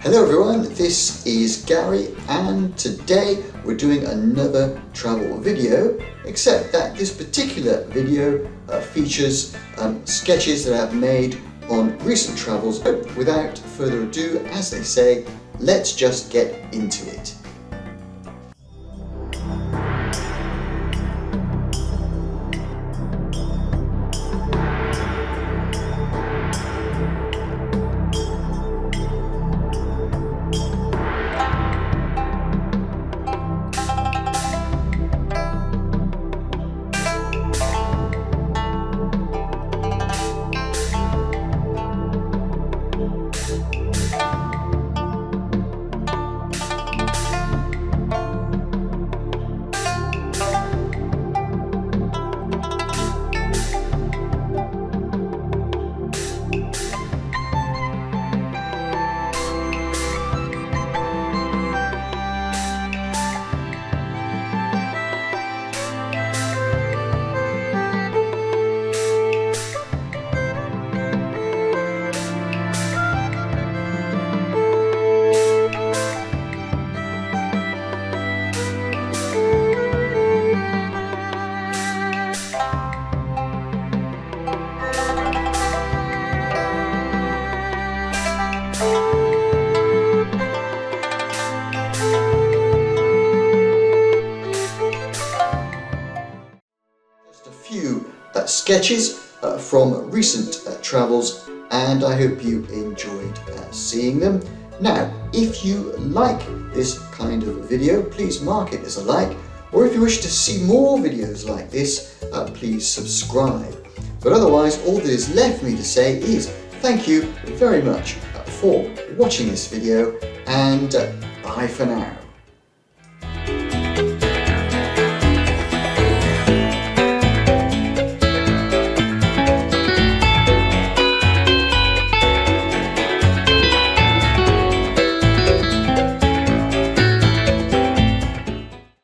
Hello everyone, this is Gary and today we're doing another travel video, except that this particular video features sketches that I've made on recent travels. But without further ado, as they say, let's just get into it. Few sketches from recent travels, and I hope you enjoyed seeing them. Now, if you like this kind of video, please mark it as a like, or if you wish to see more videos like this, please subscribe. But otherwise, all that is left for me to say is thank you very much for watching this video, and bye for now.